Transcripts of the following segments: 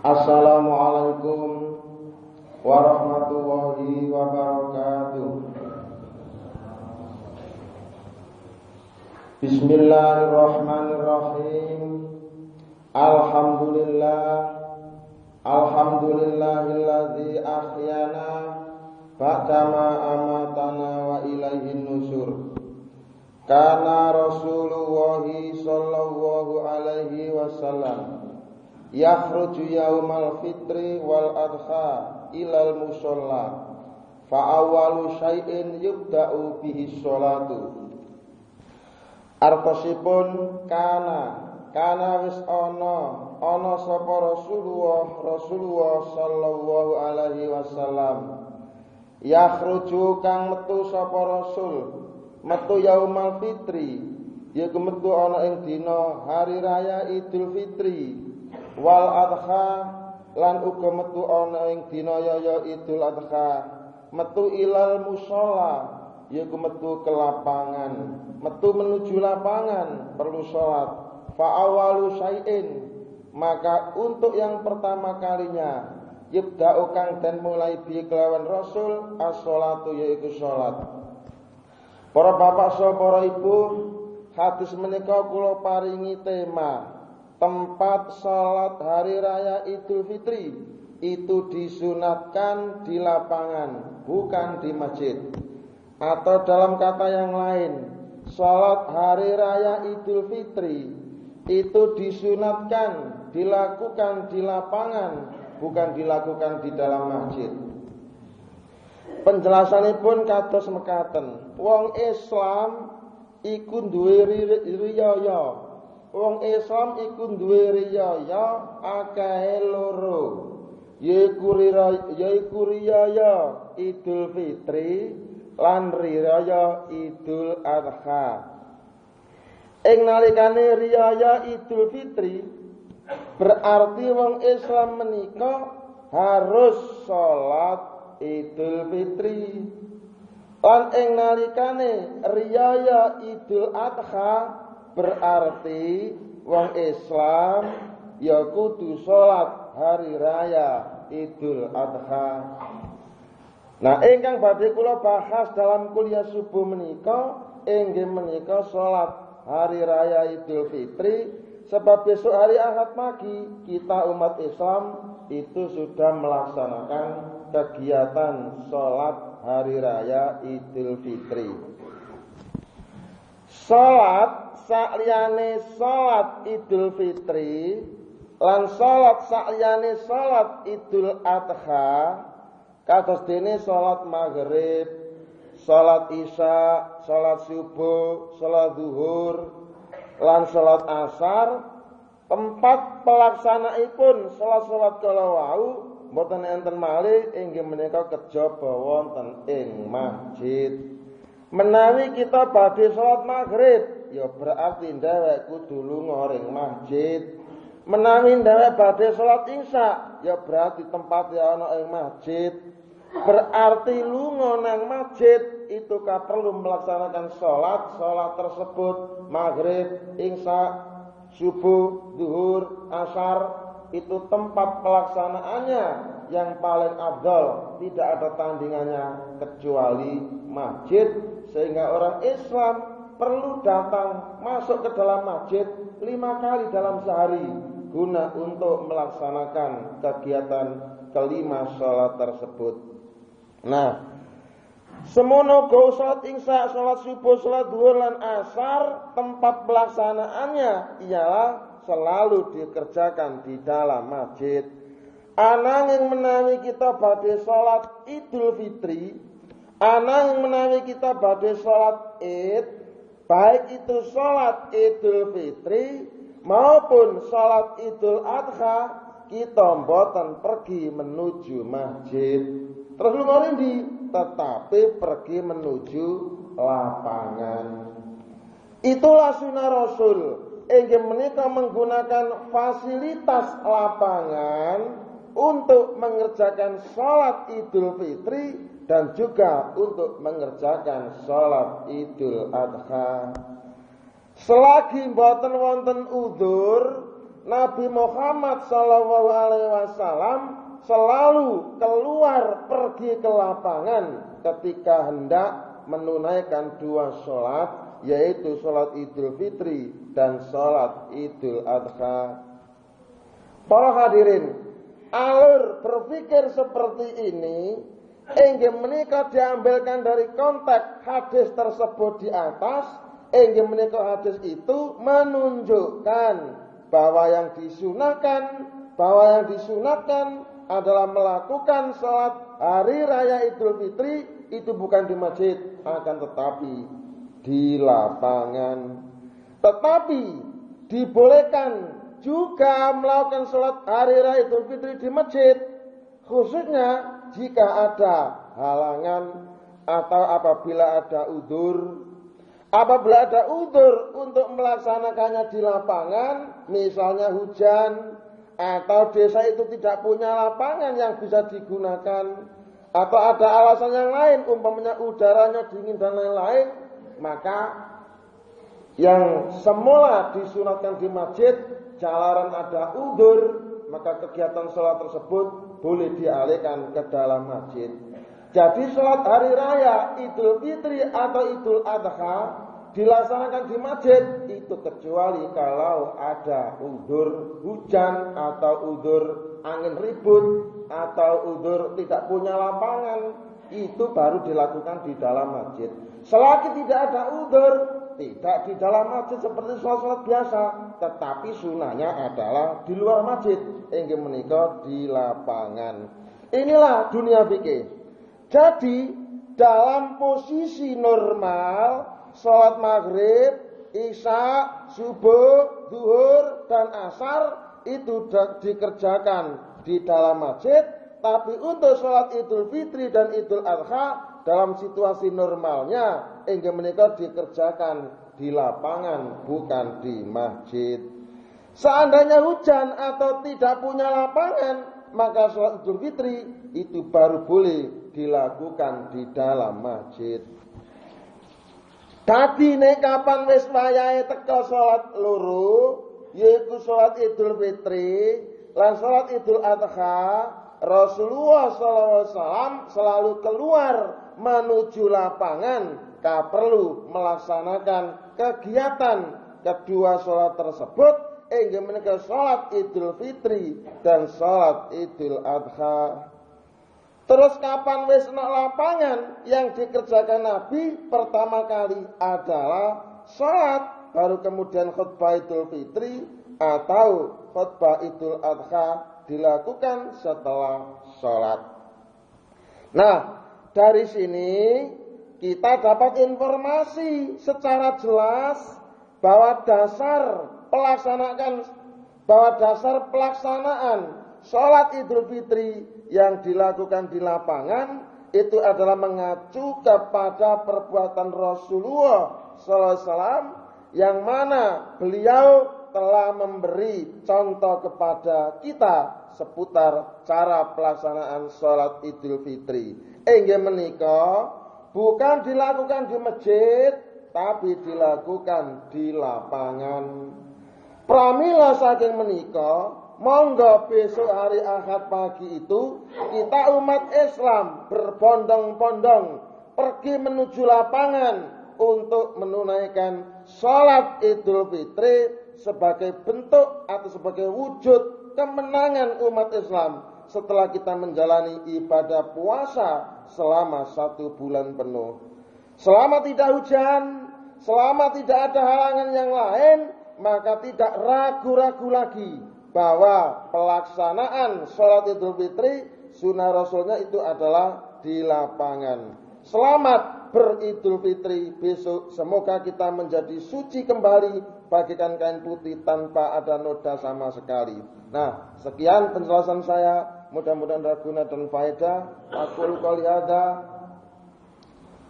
Assalamualaikum warahmatullahi wabarakatuh. Bismillahirrahmanirrahim. Alhamdulillahilladzi ahyana ba'dama amatana wa ilaihin nusyur. Kana Rasulullah sallallahu alaihi wasallam yakhruju yaumal fitri wal adha ilal musalla fa awwalu syai'in yubda'u bihi sholatu. Artosipun kana wis ana sapa Rasulullah sallallahu alaihi wasallam yakhruju kang metu sapa rasul metu yaumal fitri yaiku metu ana ing dina hari raya Idul Fitri wal adha lan uga metu ana ing dina yaya Idul Adha metu ilal musholla yaiku metu ke lapangan, metu menuju lapangan perlu salat. Fa awalu syai'in maka untuk yang pertama kalinya yibda'u kang den mulai bi kelawan rasul as-sholatu yaiku salat. Para bapak saha para ibu, hadis menika kula paringi tema tempat salat hari raya Idul Fitri itu disunatkan di lapangan, bukan di masjid. Atau dalam kata yang lain, salat hari raya Idul Fitri itu disunatkan dilakukan di lapangan, bukan dilakukan di dalam masjid. Penjelasanipun kados mekaten. Wong Islam iku duwe riyaya. Wong Islam iku duwe riyaya akahe loro. Yaiku riyaya Idul Fitri lan riyaya Idul Adha. Ing nalikane riyaya Idul Fitri berarti wong Islam menika harus salat Idul Fitri. Lan ing nalikane riyaya Idul Adha berarti wong Islam ya kudu salat hari raya Idul Adha. Nah, ingkang badhe kula bahas dalam kuliah subuh menika inggih menika salat hari raya Idul Fitri, sebab besok hari Ahad pagi kita umat Islam itu sudah melaksanakan kegiatan salat hari raya Idul Fitri. Salat sakliyane salat Idul Fitri lan salat sakliyane salat Idul Adha kados dene salat maghrib, salat isya, salat subuh, salat zuhur lan salat asar, tempat pelaksanaipun salat-salat kala wau mboten enten malih inggih menika kejaba wonten ing masjid. Menawi kita badhe salat maghrib, ya berarti dhewek kudu lunga ring masjid. Menawi dhewek badhe salat isya, ya berarti tempat ya ana ing masjid. Berarti lunga nang masjid itu perlu melaksanakan salat tersebut maghrib, isya, subuh, zuhur, asar. Itu tempat pelaksanaannya yang paling afdal, tidak ada tandingannya kecuali masjid, sehingga orang Islam perlu datang masuk ke dalam masjid 5 kali dalam sehari guna untuk melaksanakan kegiatan kelima salat tersebut. Nah, semono go salat isya, salat subuh, salat zuhur lan asar, tempat pelaksanaannya ialah selalu dikerjakan di dalam masjid. Ananging menawi kita badhe salat Idul Fitri, ananging menawi kita badhe salat Id, baik itu salat Idul Fitri maupun salat Idul Adha, kita mboten pergi menuju masjid. Terus lunga ndi? Tetapi pergi menuju lapangan. Itulah sunnah Rasul. Inggih menika menggunakan fasilitas lapangan untuk mengerjakan salat Idul Fitri dan juga untuk mengerjakan salat Idul Adha. Selagi mboten wonten udzur, Nabi Muhammad sallallahu alaihi wasallam selalu keluar pergi ke lapangan ketika hendak menunaikan dua sholat, yaitu sholat Idul Fitri dan sholat Idul Adha. Para hadirin, alur berpikir seperti ini inggih menika diambilkan dari konteks hadis tersebut di atas. Inggih menika hadis itu menunjukkan bahwa yang disunahkan adalah melakukan sholat hari raya Idul Fitri itu bukan di masjid, akan tetapi di lapangan. Tetapi dibolehkan juga melakukan sholat hari raya Idul Fitri di masjid, khususnya jika ada halangan atau apabila ada udzur. Apabila ada udzur untuk melaksanakannya di lapangan, misalnya hujan, atau desa itu tidak punya lapangan yang bisa digunakan, atau ada alasan yang lain, umpamanya udaranya dingin dan lain-lain, maka yang semula disunatkan di masjid, jalaran ada udzur, maka kegiatan sholat tersebut boleh dialihkan ke dalam masjid. Jadi sholat hari raya Idul Fitri atau Idul Adha dilaksanakan di masjid itu kecuali kalau ada udzur hujan atau udzur angin ribut atau udzur tidak punya lapangan, itu baru dilakukan di dalam masjid. Selagi tidak ada udzur, tidak di dalam masjid seperti sholat biasa, tetapi sunahnya adalah di luar masjid, inggih menika di lapangan. Inilah dunia fikih. Jadi dalam posisi normal, sholat maghrib, isya, subuh, zuhur, dan asar itu dikerjakan di dalam masjid. Tapi untuk sholat Idul Fitri dan Idul Adha dalam situasi normalnya, inggih menika dikerjakan di lapangan, bukan di masjid. Seandainya hujan atau tidak punya lapangan, maka sholat Idul Fitri itu baru boleh dilakukan di dalam masjid. Dadi nek kapan wis wayahe teka salat loro, yaiku salat Idul Fitri lan salat Idul Adha, Rasulullah sallallahu alaihi wasallam selalu keluar menuju lapangan perlu melaksanakan kegiatan kedua salat tersebut, inggih menika salat Idul Fitri dan salat Idul Adha. Terus kapan wis nek lapangan yang dikerjakan Nabi pertama kali adalah salat, baru kemudian khutbah Idul Fitri atau khutbah Idul Adha dilakukan setelah salat. Nah, dari sini kita dapat informasi secara jelas bahwa dasar pelaksanaan salat Idul Fitri yang dilakukan di lapangan itu adalah mengacu kepada perbuatan Rasulullah sallallahu alaihi wasallam yang mana beliau telah memberi contoh kepada kita seputar cara pelaksanaan salat Idul Fitri. Inggih menika bukan dilakukan di masjid, tapi dilakukan di lapangan. Pramila saking menika, monggo besok hari Ahad pagi itu kita umat Islam berbondong-bondong pergi menuju lapangan untuk menunaikan salat Idul Fitri sebagai bentuk atau sebagai wujud kemenangan umat Islam setelah kita menjalani ibadah puasa selama 1 bulan penuh. Selama tidak hujan, selama tidak ada halangan yang lain, maka tidak ragu-ragu lagi bahwa pelaksanaan sholat Idul Fitri sunnah Rasulnya itu adalah di lapangan. Selamat beridul Fitri besok, semoga kita menjadi suci kembali bagikan kain putih tanpa ada noda sama sekali. Nah, sekian penjelasan saya, mudah-mudahan berguna dan faedah. Aqulu qouli hadza.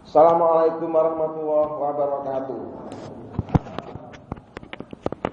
Assalamualaikum warahmatullahi wabarakatuh.